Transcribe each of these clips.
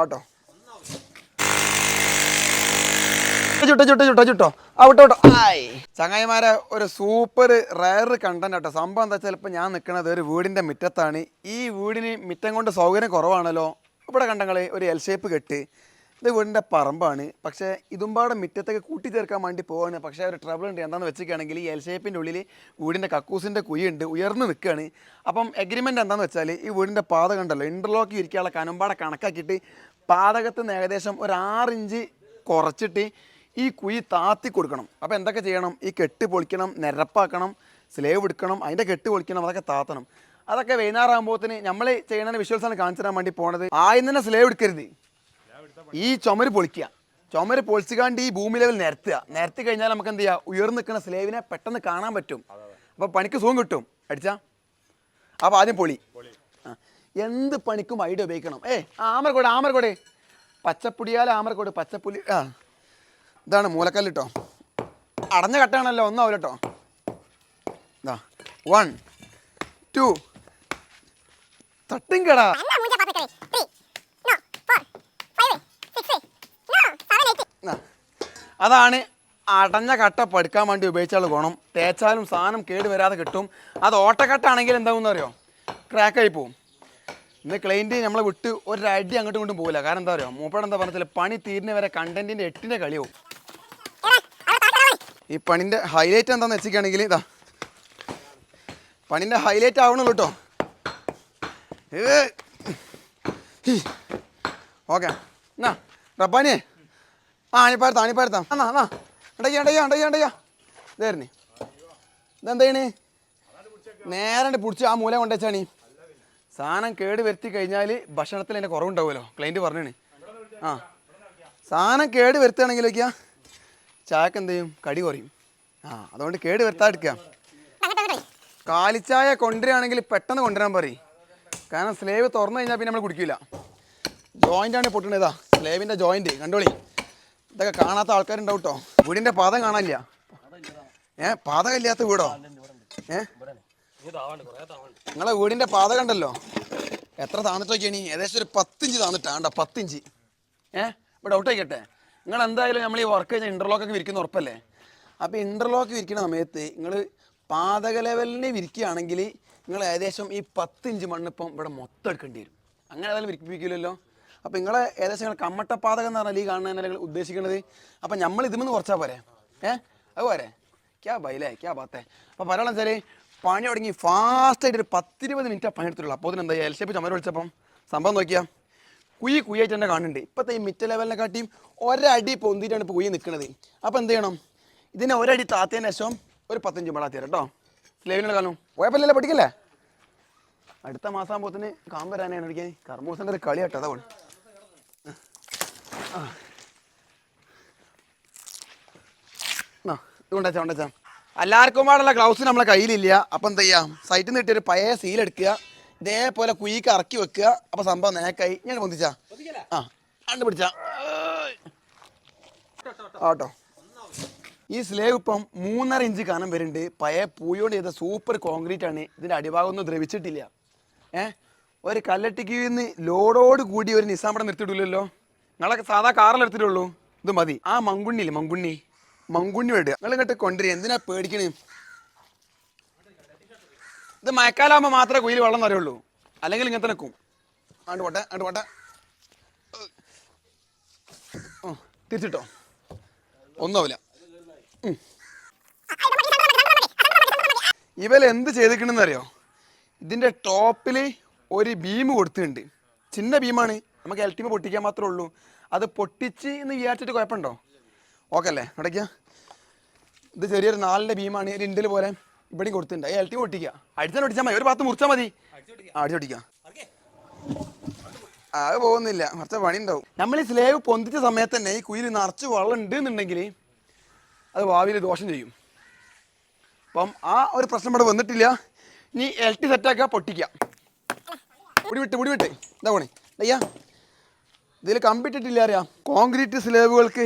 ആട്ടോ ചുട്ടോ ആ വിട്ടോ ആയി ചങ്ങായിമാരെ ഒരു സൂപ്പർ റയർ കണ്ടന്റ് കേട്ടോ. സംഭവം എന്താ വെച്ചാൽ ഇപ്പം ഞാൻ നിൽക്കുന്നത് ഒരു വീടിൻ്റെ മുറ്റത്താണ്. ഈ വീടിന് മുറ്റം കൊണ്ട് സൗകര്യം കുറവാണല്ലോ. ഇവിടെ കണ്ടങ്ങളെ ഒരു എൽ ഷേപ്പ് കെട്ട്, ഇത് വീടിൻ്റെ പറമ്പാണ്. പക്ഷേ ഇതുമ്പാടെ മുറ്റത്തേക്ക് കൂട്ടിച്ചേർക്കാൻ വേണ്ടി പോവാണ്. പക്ഷേ ഒരു ട്രബിൾ ഉണ്ട്. എന്താണെന്ന് വെച്ചിരിക്കുകയാണെങ്കിൽ ഈ എൽ ഷേപ്പിൻ്റെ ഉള്ളിൽ വീടിൻ്റെ കക്കൂസിൻ്റെ കുഴിയുണ്ട്, ഉയർന്ന് നിൽക്കുകയാണ്. അപ്പം എഗ്രിമെൻ്റ് എന്താണെന്ന് വെച്ചാൽ ഈ വീടിൻ്റെ പാത കണ്ടല്ലോ, ഇൻ്റർലോക്ക് ഇരിക്കാനുള്ള കനമ്പാടെ കണക്കാക്കിയിട്ട് പാതകത്ത് നിന്ന് ഏകദേശം ഒരു 6 ഇഞ്ച് കുറച്ചിട്ട് ഈ കുഴി താത്തി കൊടുക്കണം. അപ്പോൾ എന്തൊക്കെ ചെയ്യണം? ഈ കെട്ട് പൊളിക്കണം, നിരപ്പാക്കണം, സ്ലേവ് എടുക്കണം, അതിൻ്റെ കെട്ട് പൊളിക്കണം, അതൊക്കെ താത്തണം. അതൊക്കെ വൈകുന്നേരമാകുമ്പോഴത്തേന് നമ്മൾ ചെയ്യുന്ന വിഷ്വൽസാണ് കാണിച്ചു തരാൻ വേണ്ടി പോണത്. ആദ്യം തന്നെ സ്ലേവ് എടുക്കരുത്, ഈ ചുമര് പൊളിക്കുക. ചുമര് പൊളിച്ചുകാണ്ട് ഈ ഭൂമി ലെവൽ നിരത്തി കഴിഞ്ഞാൽ നമുക്ക് എന്ത് ചെയ്യുക, ഉയർന്നു നിൽക്കുന്ന സ്ലേവിനെ പെട്ടെന്ന് കാണാൻ പറ്റും. അപ്പോൾ പണിക്ക് സുഖം കിട്ടും. അടിച്ചാ അപ്പോൾ ആദ്യം പൊളി. എന്ത് പണിക്കും ഐഡിയ ഉപയോഗിക്കണം. ആമർക്കോട് പച്ചപ്പുടിയാൽ ആമർക്കോട് പച്ചപ്പുലി. ഇതാണ് മൂലക്കല്ല് കേട്ടോ. അടഞ്ഞ കട്ടാണല്ലോ, ഒന്നാവില്ല കേട്ടോ. ഇതാ 1 2 തട്ടും കടാ. അതാണ് അടഞ്ഞ കട്ട പടുക്കാൻ വേണ്ടി ഉപയോഗിച്ചുള്ള ഗുണം. തേച്ചാലും സാധനം കേട് വരാതെ കിട്ടും. അത് ഓട്ടക്കട്ടാണെങ്കിൽ എന്താകുമെന്ന് അറിയോ, ക്രാക്കായി പോവും. ഇന്ന് ക്ലൈൻറ്റ് നമ്മളെ വിട്ട് ഒരടി അങ്ങോട്ടും ഇങ്ങോട്ടും പോകില്ല. കാരണം എന്താ പറയുക, മൂപ്പടെ എന്താ പറഞ്ഞാൽ പണി തീരുന്ന വരെ കണ്ടന്റിൻ്റെ 8ൻ്റെ കളിയാവും. ഈ പണിൻ്റെ ഹൈലൈറ്റ് എന്താണെന്ന് വെച്ചിരിക്കുകയാണെങ്കിൽ ഇതാ പണിൻ്റെ ഹൈലൈറ്റ് ആവണുള്ളൂ കേട്ടോ. ഓക്കെ എന്നാ റബ്ബാനിയേ ആണിപ്പാരത്താം എന്നാ ഇതേരുന്നേ. ഇതെന്താണ് നേരെ പിടിച്ച് ആ മൂല കൊണ്ടുവച്ചാണി. സാധനം കേട് വരുത്തി കഴിഞ്ഞാൽ ഭക്ഷണത്തിൽ അതിൻ്റെ കുറവുണ്ടാവുമല്ലോ, ക്ലൈൻറ്റ് പറഞ്ഞാണ്. സാധനം കേട് വരുത്തുകയാണെങ്കിലൊക്കെയാ ചായക്ക് എന്ത് ചെയ്യും, കടി കുറയും. അതുകൊണ്ട് കേട് വരുത്താതിരിക്കുക. കാലിച്ചായ കൊണ്ടുവരികയാണെങ്കിൽ പെട്ടെന്ന് കൊണ്ടുവരാൻ പറയും. കാരണം സ്ലേവ് തുറന്നു കഴിഞ്ഞാൽ പിന്നെ നമ്മൾ കുടിക്കില്ല. ജോയിൻ്റാണ് പൊട്ടുന്നതാ, സ്ലേവിൻ്റെ ജോയിൻറ്റ് കണ്ടോളി. ഇതൊക്കെ കാണാത്ത ആൾക്കാരുണ്ടാവും കേട്ടോ. വീടിൻ്റെ പാദം കാണാനില്ല. പാതകമില്ലാത്ത വീടോ? നിങ്ങളെ വീടിൻ്റെ പാത കണ്ടല്ലോ എത്ര താന്നിട്ടൊക്കെയാണ്. ഏകദേശം ഒരു 10 ഇഞ്ച് താന്നിട്ടാ. 10 ഇഞ്ച്. ഇവിടെ ഔട്ട് ആയിക്കട്ടെ. നിങ്ങൾ എന്തായാലും നമ്മൾ ഈ വർക്ക് കഴിഞ്ഞാൽ ഇൻ്റർലോക്കൊക്കെ വിരിക്കുന്ന ഉറപ്പല്ലേ. അപ്പോൾ ഇൻ്റർലോക്ക് വിരിക്കുന്ന സമയത്ത് നിങ്ങൾ പാതക ലെവലിന് വിരിക്കുകയാണെങ്കിൽ നിങ്ങൾ ഏകദേശം ഈ 10 ഇഞ്ച് മണ്ണിപ്പം ഇവിടെ മൊത്തം എടുക്കേണ്ടി വരും. അങ്ങനെ ഏതായാലും വിരിപ്പിക്കില്ലല്ലോ. അപ്പോൾ നിങ്ങൾ ഏകദേശം നിങ്ങൾ കമ്മട്ടപ്പാതകം എന്ന് പറഞ്ഞാൽ ഈ കാണുന്നതിനെ നിങ്ങൾ ഉദ്ദേശിക്കുന്നത്. അപ്പം നമ്മൾ ഇതിൽ നിന്ന് കുറച്ചാൽ പോരെ. അത് പോരെ. ക്യാ ബൈലേ ക്യാ ബാത്തേ. അപ്പോൾ പറയണം വെച്ചാൽ പണി തുടങ്ങി ഫാസ്റ്റായിട്ട് ഒരു 10-20 മിനിറ്റ് പണി എടുത്തിട്ടുള്ളൂ. അപ്പോൾ ഇതിനെന്താ എൽ ഷേപ്പ് ചുമര് വിളിച്ചപ്പം സംഭവം നോക്കിയാൽ കുഴിയായിട്ട് തന്നെ കാണുന്നുണ്ട്. ഇപ്പോഴത്തെ ഈ മിറ്റ ലെവലിനെ കാട്ടിയും ഒരടി പൊന്തിയിട്ടാണ് ഇപ്പോൾ കുഴി നിൽക്കുന്നത്. അപ്പോൾ എന്ത് ചെയ്യണം, ഇതിനെ ഒരടി താത്തിയതിന് ശേഷം ഒരു 10 ഇഞ്ച് മളാത്തി തരാം കേട്ടോ. സ്ലേവിനുള്ള കാലം കുഴപ്പമില്ലല്ലോ, പഠിക്കല്ലേ. അടുത്ത മാസം ആകുമ്പോഴത്തേന് കാമ്പരാനാണ് അടിക്കാൻ. കർമ്മൂസൻ്റെ ഒരു കളി കേട്ടോ. അതാണ് കൊണ്ടുവച്ചാ എല്ലാവർക്കും പാടുള്ള ഗ്ലൗസ് നമ്മളെ കയ്യിലില്ല. അപ്പം എന്ത് ചെയ്യാം, സൈറ്റിൽ നിന്ന് കിട്ടിയൊരു പഴയ സീലെടുക്കുക, ഇതേപോലെ കുഴിക്ക് ഇറക്കി വെക്കുക. അപ്പോൾ സംഭവം നേക്കായി. ഞാൻ പൊന്തിച്ചാ കണ്ടുപിടിച്ചാ ആട്ടോ. ഈ സ്ലേവ് ഇപ്പം 3.5 ഇഞ്ച് കനം വരുന്നുണ്ട്. പഴയ പൂയോട് ചെയ്ത സൂപ്പർ കോൺക്രീറ്റ് ആണ്. ഇതിൻ്റെ അടിഭാഗം ഒന്നും ദ്രവിച്ചിട്ടില്ല. ഒരു കല്ലട്ടിക്ക് നിന്ന് ലോഡോട് കൂടി ഒരു നിസാമ്പടം നിർത്തിയിട്ടില്ലല്ലോ. നിങ്ങളൊക്കെ സാധാ കാറിലെടുത്തിട്ടുള്ളൂ. ഇത് മതി. ആ മങ്കുണ്ണിയില്ലേ, മങ്കുണ്ണി വേടുക. നിങ്ങൾ ഇങ്ങോട്ട് കൊണ്ടുവരിക. എന്തിനാ പേടിക്കണേ. ഇത് മഴക്കാലാകുമ്പോൾ മാത്രമേ കുയിൽ വെള്ളം നിറയുള്ളൂ, അല്ലെങ്കിൽ ഇങ്ങനത്തെ നിൽക്കും. അങ്ങോട്ട് പോട്ടെ തിരിച്ചിട്ടോ, ഒന്നുമില്ല. ഇവരെന്ത് ചെയ്തിട്ടുണ്ടെന്ന് അറിയോ, ഇതിൻ്റെ ടോപ്പിൽ ഒരു ബീം കൊടുത്തിട്ടുണ്ട്. ചിന്ന ബീമാണ്, നമുക്ക് എൽറ്റിമ പൊട്ടിക്കാൻ മാത്രമേ ഉള്ളൂ. അത് പൊട്ടിച്ച് എന്ന് വിചാരിച്ചിട്ട് കുഴപ്പമുണ്ടോ? ഓക്കെ അല്ലേ. ഇടയ്ക്ക് ഇത് ചെറിയൊരു 4ൻ്റെ ബീമാണ്. ഒരു ഇൻഡൽ പോലെ ഇവിടെയും കൊടുത്തിട്ടുണ്ട്. ഈ എൽറ്റിമ പൊട്ടിക്കുക. അടിച്ചാൽ പൊട്ടിച്ചാൽ മതി, ഒരു ഭാഗത്ത് മുറിച്ചാൽ മതി. അടിച്ചൊട്ടിക്കുക. അത് പോകുന്നില്ല, കുറച്ച് പണി ഉണ്ടാവും. നമ്മൾ ഈ സ്ലേവ് പൊന്തിച്ച സമയത്ത് തന്നെ ഈ കുയിൽ നിറച്ച് വെള്ളം ഉണ്ട് എന്നുണ്ടെങ്കിൽ അത് ഭാവിയിൽ ദോഷം ചെയ്യും. അപ്പം ആ ഒരു പ്രശ്നം ഇവിടെ വന്നിട്ടില്ല. ഇനി എൽറ്റി സെറ്റാക്കുക, പൊട്ടിക്കുക. മുടി വിട്ട് ഇതാ പോണേ അയ്യാ. ഇതിൽ കമ്പിട്ടിട്ടില്ല അറിയാം. കോൺക്രീറ്റ് സ്ലേവുകൾക്ക്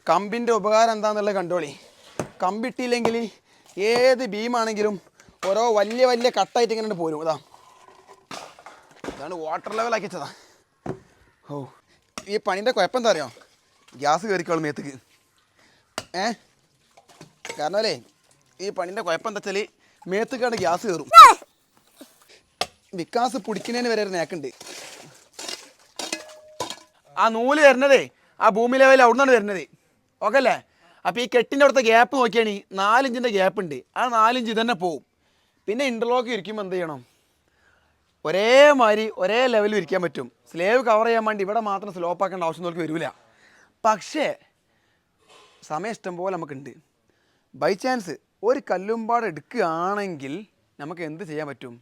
കമ്പിൻ്റെ ഉപകാരം എന്താണെന്നുള്ളത് കണ്ടോളി. കമ്പിട്ടില്ലെങ്കിൽ ഏത് ബീമാണെങ്കിലും ഓരോ വലിയ കട്ടായിട്ട് ഇങ്ങനെ പോരും. ഇതാണ് വാട്ടർ ലെവലാക്കി വെച്ചതാ. ഈ പണീൻ്റെ കുഴപ്പം എന്താ അറിയോ, ഗ്യാസ് കയറിക്കോളും മേത്തേക്ക്. കാരണം അല്ലേ ഈ പണീൻ്റെ കുഴപ്പം എന്താ വെച്ചാൽ മേത്തേക്കാണ് ഗ്യാസ് കയറും. വിക്കാസ് പിടിക്കുന്നതിന് വരെ ഒരു നേക്കുണ്ട്. ആ നൂല് വരുന്നതേ ആ ഭൂമി ലെവലിൽ അവിടെ നിന്നാണ് വരുന്നത്. ഓക്കെ അല്ലേ? അപ്പോൾ ഈ കെട്ടിൻ്റെ അവിടുത്തെ ഗ്യാപ്പ് നോക്കിയാണ് 4 ഇഞ്ചിൻ്റെ ഗ്യാപ്പ് ഉണ്ട്. ആ 4 ഇഞ്ച് തന്നെ പോവും. പിന്നെ ഇൻ്റർലോക്ക് ഇരിക്കുമ്പോൾ എന്ത് ചെയ്യണം, ഒരേമാതിരി ഒരേ ലെവലിൽ ഇരിക്കാൻ പറ്റും. സ്ലേവ് കവർ ചെയ്യാൻ വേണ്ടി ഇവിടെ മാത്രം സ്ലോപ്പ് ആക്കേണ്ട ആവശ്യം നോക്കി വരില്ല. പക്ഷേ സമയം ഇഷ്ടം പോലെ നമുക്കുണ്ട്. ബൈ ചാൻസ് ഒരു കല്ലുംപാട് എടുക്കുകയാണെങ്കിൽ നമുക്ക് എന്ത് ചെയ്യാൻ പറ്റും,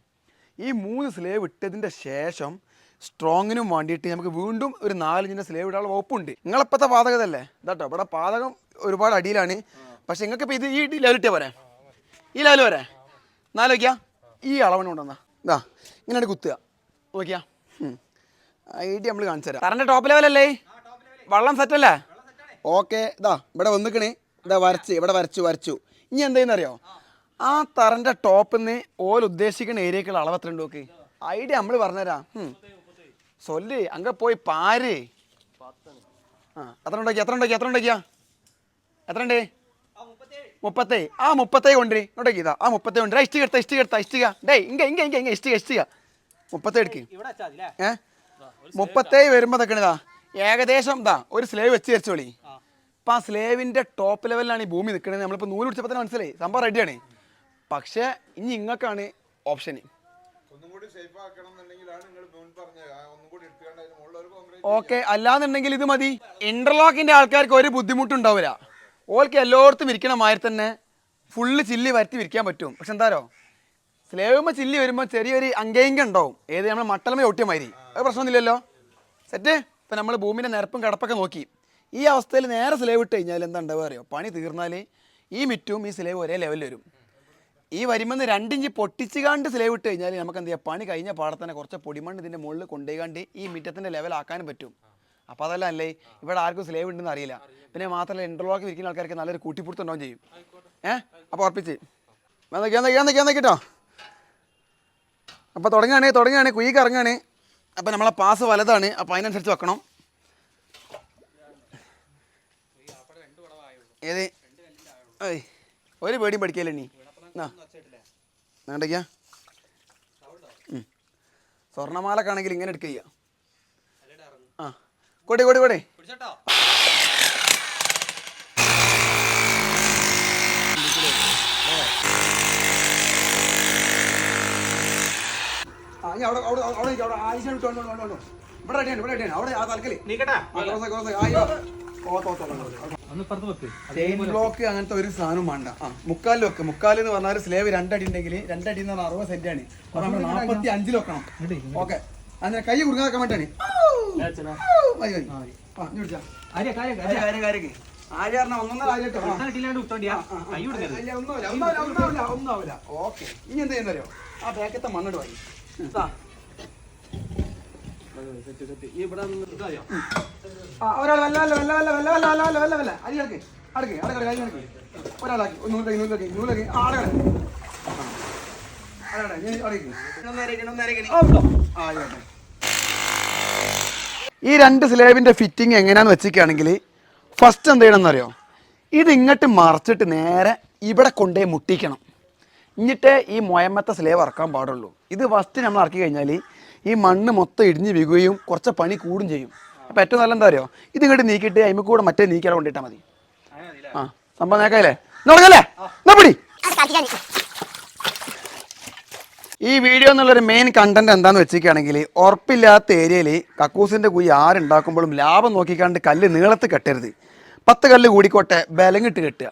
ഈ 3 സ്ലേവ് ഇട്ടതിൻ്റെ ശേഷം സ്ട്രോങ്ങിനും വേണ്ടിയിട്ട് നമുക്ക് വീണ്ടും ഒരു 4 ഇഞ്ചിൻ്റെ സ്ലേവ് ഇടാനുള്ള വകുപ്പുണ്ട്. നിങ്ങളിപ്പോഴത്തെ പാതകതല്ലേ ഇതാട്ടോ. ഇവിടെ പാതകം ഒരുപാട് അടിയിലാണ്. പക്ഷേ നിങ്ങൾക്കിപ്പോൾ ഇത് ഈ ലെവൽ ഇട്ടിയാൽ പോരെ, ഈ ലെവൽ വരെ 4 വയ്ക്കുക. ഈ അളവിന് കൊണ്ടുവന്നാ ഇതാ ഇങ്ങനെ കുത്തുക നോക്കിയാ. ഐഡിയ നമ്മൾ കാണിച്ചു തരാം. തറൻ്റെ ടോപ്പ് ലെവലല്ലേ, വള്ളം സെറ്റല്ലേ? ഓക്കെ. ഇതാ ഇവിടെ വന്നിക്കണേ, ഇതാ വരച്ച് ഇവിടെ വരച്ചു. ഇനി എന്തായെന്നറിയോ, ആ തറൻ്റെ ടോപ്പിൽ നിന്ന് ഓൽ ഉദ്ദേശിക്കുന്ന ഏരിയക്കുള്ള അളവ് എത്ര ഉണ്ട് നോക്ക്. ഐഡിയ നമ്മൾ പറഞ്ഞുതരാം. സൊല്ല് അങ്ങ് പോയി പാര്. എത്ര ഉണ്ടാക്കിയാ എത്ര ഉണ്ട് 30. ആ 30 കൊണ്ടുവരി ഇങ്ങോട്ടേക്ക്. ഇതാ ആ 30 കൊണ്ടുവരാ. ഇഷ്ടിക ഡേ ഇങ്ങ ഇഷ്ടിക 30 എടുക്ക്. 30 വരുമ്പോൾ തക്കണിതാ ഏകദേശം ഇതാ ഒരു സ്ലേവ് വെച്ച് വെച്ചോളി. അപ്പം ആ സ്ലേവിൻ്റെ ടോപ്പ് ലെവലിലാണ് ഈ ഭൂമി നിൽക്കുന്നത്. നമ്മളിപ്പോൾ നൂല് പിടിച്ചപ്പോൾ തന്നെ മനസ്സിലായി സംഭവം റെഡിയാണ്. പക്ഷേ ഇനി നിങ്ങൾക്കാണ് ഓപ്ഷന്. ഓക്കെ, അല്ലാന്നുണ്ടെങ്കിൽ ഇത് മതി. ഇന്റർലോക്കിന്റെ ആൾക്കാർക്ക് ഒരു ബുദ്ധിമുട്ടുണ്ടാവില്ല. ഓൾക്ക് എല്ലായിടത്തും വിരിക്കണ മാതിരി തന്നെ ഫുള്ള് ചില്ലി വരുത്തി വിരിക്കാൻ പറ്റും. പക്ഷെ എന്താരോ സ്ലേവുമ്പോൾ ചില്ലി വരുമ്പോൾ ചെറിയൊരു അങ്കയിങ്ക ഉണ്ടാവും. ഏത് നമ്മൾ മട്ടലമ ഒട്ടിയ മാതിരി. അത് പ്രശ്നമൊന്നുമില്ലല്ലോ. സെറ്റ്. ഇപ്പം നമ്മൾ ഭൂമിൻ്റെ നിരപ്പും കിടപ്പൊക്കെ നോക്കി ഈ അവസ്ഥയിൽ നേരെ സ്ലേവ് ഇട്ട് കഴിഞ്ഞാൽ എന്താ ഉണ്ടാവുക അറിയോ, പണി തീർന്നാൽ ഈ മിറ്റും ഈ സ്ലേവ് ഒരേ ലെവലിൽ വരും. ഈ വരുമെന്ന് 2 ഇഞ്ച് പൊട്ടിച്ചുകാണ്ട് സ്ലേവ് ഇട്ട് കഴിഞ്ഞാൽ നമുക്ക് എന്ത് ചെയ്യാം, പണി കഴിഞ്ഞ പാടത്തന്നെ കുറച്ച് പൊടിമണ്ണ് ഇതിൻ്റെ മുകളിൽ കൊണ്ടുപോയിക്കാണ്ട് ഈ മിറ്റത്തിൻ്റെ ലെവലാക്കാനും പറ്റും. അപ്പോൾ അതല്ല അല്ലേ ഇവിടെ ആർക്കും സ്ലേവ് ഉണ്ടെന്ന് അറിയില്ല. പിന്നെ മാത്രമല്ല ഇൻ്റർലോക്ക് വിരിക്കുന്ന ആൾക്കാർക്ക് നല്ലൊരു കൂട്ടിപ്പിടുത്തുണ്ടാവും ചെയ്യും. അപ്പോൾ ഉറപ്പിച്ച് കേട്ടോ. അപ്പോൾ തുടങ്ങുകയാണ് കുയ്ക്ക് ഇറങ്ങുകയാണ്. അപ്പോൾ നമ്മളെ പാസ് വലതാണ്. അപ്പോൾ അതിനനുസരിച്ച് വെക്കണം. ഏത് ഒരു പേടിയും പഠിക്കല്ലേ നീ വേണ്ടയ്ക്കാ. സ്വർണ്ണമാലക്കാണെങ്കിൽ ഇങ്ങനെ എടുക്കുക. ആ കൊടി ചെയിൻ ബ്ലോക്ക് അങ്ങനത്തെ ഒരു സാധനം വേണ്ട. മുക്കാലിൽ വെക്ക്. മുക്കാൽ എന്ന് പറഞ്ഞാൽ സ്ലേവ് 2 അടി ഉണ്ടെങ്കിൽ 2 അടി എന്ന് പറഞ്ഞാൽ 60 സെന്റാണ്. അപ്പൊ നമ്മൾ 45 വെക്കണം. ഓക്കെ, അങ്ങനെ കൈ കുടുങ്ങാക്കാൻ വേണ്ടിയാണ്. ഓക്കെ, ഇനി എന്താ ചെയ്യുന്നറിയോ, ആ പാക്കത്തെ മണ്ണിട്ട് വാങ്ങി ഒരാൾ ഒരാളാക്കി ഈ 2 സ്ലേബിന്റെ ഫിറ്റിംഗ് എങ്ങനെയാന്ന് വെച്ചിരിക്കുകയാണെങ്കിൽ ഫസ്റ്റ് എന്ത് ചെയ്യണമെന്നറിയോ, ഇത് ഇങ്ങോട്ട് മറച്ചിട്ട് നേരെ ഇവിടെ കൊണ്ടുപോയി മുട്ടിക്കണം. എന്നിട്ടേ ഈ മൊയമ്മത്തെ സ്ലേവ് ഇറക്കാൻ പാടുള്ളൂ. ഇത് ഫസ്റ്റ് നമ്മൾ ഇറക്കി കഴിഞ്ഞാൽ ഈ മണ്ണ് മൊത്തം ഇടിഞ്ഞ് വീഴുകയും കുറച്ച് പണി കൂടും ചെയ്യും. അപ്പോൾ ഏറ്റവും നല്ല എന്താ അറിയോ, ഇത് ഇങ്ങോട്ട് നീക്കിയിട്ട് അതിൽ കൂടെ മറ്റേ നീക്കിയാൽ കൊണ്ടിട്ടാൽ മതി. ആ സംഭവം നേക്കല്ലേ നോക്കല്ലേ പിടി. ഈ വീഡിയോ എന്നുള്ളൊരു മെയിൻ കണ്ടന്റ് എന്താണെന്ന് വെച്ചിരിക്കുകയാണെങ്കിൽ ഉറപ്പില്ലാത്ത ഏരിയയിൽ കക്കൂസിൻ്റെ കുഴി ആരുണ്ടാക്കുമ്പോഴും ലാഭം നോക്കിക്കാണ്ട് കല്ല് നീളത്ത് കെട്ടരുത്. 10 കല്ല് കൂടിക്കോട്ടെ ബലങ്ങിട്ട് കെട്ടുക.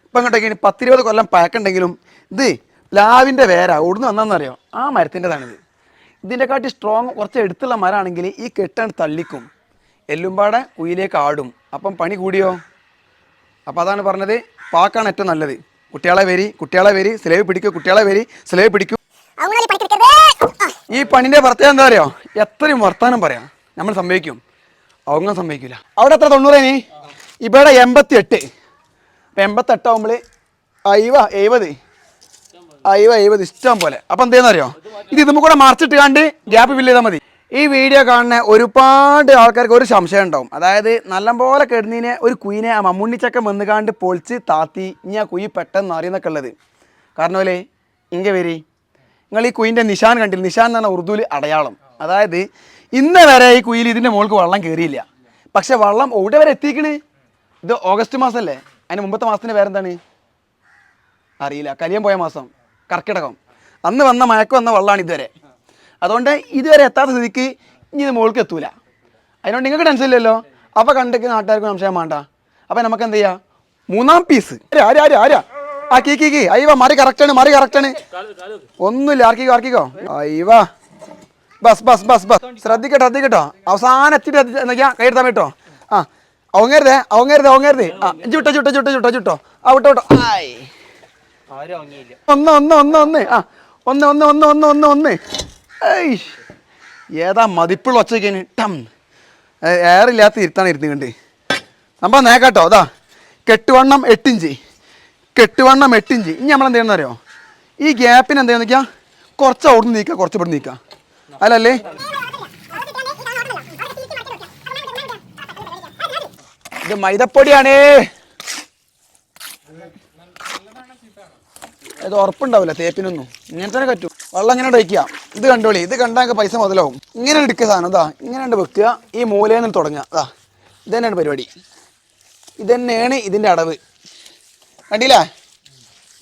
ഇപ്പം ഇങ്ങോട്ടേക്ക് 10-20 കൊല്ലം പഴക്കുണ്ടെങ്കിലും ഇത് പ്ലാവിൻ്റെ വേരാ ഓടുന്ന് വന്നാന്നറിയോ, ആ മരത്തിൻ്റെതാണിത്. ഇതിൻ്റെ കാട്ടി സ്ട്രോങ് കുറച്ച് എടുത്തുള്ള മരമാണെങ്കിൽ ഈ കെട്ടാണ് തള്ളിക്കും, എല്ലുംപാടെ കുയിലേക്ക് ആടും. അപ്പം പണി കൂടിയോ. അപ്പോൾ അതാണ് പറഞ്ഞത്, പാക്കാണ് ഏറ്റവും നല്ലത്. കുട്ടികളെ വരി സ്ലേവ് പിടിക്കും, സ്ലേവ് പിടിക്കും. ഈ പണിൻ്റെ പ്രത്യേകം എന്താ പറയുക, എത്രയും വർത്താനം പറയാം നമ്മൾ സമ്മതിക്കും, അവങ്ങ സമ്മതിക്കില്ല. അവിടെ എത്ര 90 ഇവിടെ 88. അപ്പം 88 ആകുമ്പോൾ 70 ഇഷ്ടം പോലെ. അപ്പം എന്തേന്ന് അറിയോ, ഇത് ഇതുമ്പോൾ കൂടെ മറിച്ചിട്ട് കണ്ട് ഗ്യാപ്പ് ഫില്ല് ചെയ്താൽ മതി. ഈ വീഡിയോ കാണുന്ന ഒരുപാട് ആൾക്കാർക്ക് ഒരു സംശയം ഉണ്ടാവും. അതായത് നല്ലപോലെ കിടന്നീനെ ഒരു കുയിനെ ആ മമ്മൂണ്ണിച്ചക്ക വന്നുകാണ്ട് പൊളിച്ച് താത്തി ഇനി ആ കുയി പെട്ടെന്ന് അറിയുന്നൊക്കെ ഉള്ളത്. കാരണം പോലെ ഇங்கே വരി നിങ്ങൾ ഈ കുയിൻ്റെ നിശാൻ കണ്ടില്ല? നിശാൻ എന്ന് പറഞ്ഞാൽ ഉറുദുവിൽ അടയാളം. അതായത് ഇന്ന് വരെ ഈ കുയിൽ ഇതിൻ്റെ മുകൾക്ക് വെള്ളം കയറിയില്ല. പക്ഷെ വെള്ളം എവിടെ വരെ എത്തിക്കണ്? ഇത് ഓഗസ്റ്റ് മാസമല്ലേ? അതിന് മുമ്പത്തെ മാസത്തിൻ്റെ പേരെന്താണ് അറിയില്ല. കലിയം പോയ മാസം കർക്കിടകം. അന്ന് വന്ന മയക്ക് വന്ന വെള്ളമാണ് ഇതുവരെ. അതുകൊണ്ട് ഇതുവരെ എത്താത്ത സ്ഥിതിക്ക് ഇനി ഇത് മുകൾക്ക് എത്തൂല. അതിനോട് നിങ്ങൾക്ക് ടെൻഷൻ ഇല്ലല്ലോ. അപ്പോൾ കണ്ടിട്ട് നാട്ടുകാർക്ക് സംശയം വേണ്ട. അപ്പോൾ നമുക്ക് എന്ത് ചെയ്യാം? മൂന്നാം പീസ് ആരാ ആ കീ അയ്യവ മറി കറക്റ്റാണ്. ഒന്നുമില്ല, ആർക്കിക്കോ അയ്യവാ. ബസ് ശ്രദ്ധിക്കട്ടോ. അവസാനം എത്തിയിട്ട് എന്തൊക്കെയാ കൈ എടുത്താൻ പറ്റോ? ആ അവങ്ങരുതേ. ആ ചുട്ടോ ആ വിട്ടോ. ഒന്ന് ആ ഒന്ന് ഏതാ മതിപ്പുള്ള ഒച്ചയ്ക്കാണ് ടം. എയറില്ലാത്ത ഇരുത്താണ് ഇരുന്നുകൊണ്ട് സംഭവം നേക്കാട്ടോ. അതാ കെട്ടുവണ്ണം 8 ഇഞ്ച്. ഇനി നമ്മളെന്ത് ചെയ്യണമെന്ന് അറിയോ? ഈ ഗ്യാപ്പിന് എന്താ നോക്കിയാ കുറച്ച് അവിടെ നിന്ന് നീക്കുക, കുറച്ച് ഇവിടെ നീക്കുക. അല്ലല്ലേ ഇത് മൈദപ്പൊടിയാണേ. ഇത് ഉറപ്പുണ്ടാവില്ല തേപ്പിനൊന്നും. ഇങ്ങനെ തന്നെ പറ്റും. വെള്ളം ഇങ്ങനെ ഒഴിക്കുക. ഇത് കണ്ടോളി. ഇത് കണ്ടാൽ പൈസ മുതലാവും. ഇങ്ങനെ എടുക്കുക സാധനം. ഇതാ ഇങ്ങനെ വെക്കുക. ഈ മൂലയിൽ തുടങ്ങുക. അതാ ഇത് തന്നെയാണ് പരിപാടി. ഇത് തന്നെയാണ് ഇതിൻ്റെ അടവ്. കണ്ടില്ലേ?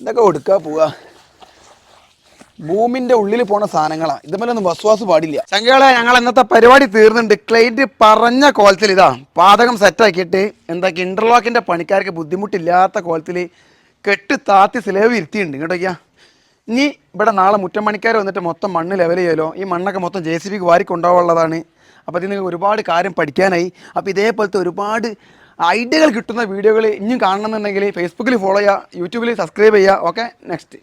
ഇതൊക്കെ കൊടുക്കുക പോവുക. ഭൂമിൻ്റെ ഉള്ളിൽ പോണ സാധനങ്ങളാണ്. ഇതുമല്ലൊന്നും വസ്വാസ് പാടില്ല. ചങ്കളെ ഞങ്ങൾ ഇന്നത്തെ പരിപാടി തീർന്നുണ്ട്. ക്ലൈൻറ്റ് പറഞ്ഞ കോലത്തിൽ ഇതാ പാതകം സെറ്റാക്കിയിട്ട് എന്താക്കി ഇൻ്റർലോക്കിൻ്റെ പണിക്കാർക്ക് ബുദ്ധിമുട്ടില്ലാത്ത കോലത്തിൽ കെട്ട് താത്തി സ്ലേവ് ഇരുത്തിയിട്ടുണ്ട്. കേട്ടോക്കിയാ. ഇനി ഇവിടെ നാളെ മുറ്റം പണിക്കാർ വന്നിട്ട് മൊത്തം മണ്ണ് ലെവൽ ചെയ്യുമല്ലോ. ഈ മണ്ണൊക്കെ മൊത്തം JCBക്ക് വാരി കൊണ്ടുപോകാനുള്ളതാണ്. അപ്പോൾ ഇതിന് ഒരുപാട് കാര്യം പഠിക്കാനായി. അപ്പോൾ ഇതേപോലത്തെ ഒരുപാട് ഐഡിയകൾ കിട്ടുന്ന വീഡിയോകൾ ഇനിയും കാണണമെന്നുണ്ടെങ്കിൽ ഫേസ്ബുക്കിൽ ഫോളോ ചെയ്യുക, യൂട്യൂബിൽ സബ്സ്ക്രൈബ് ചെയ്യുക. Okay, next.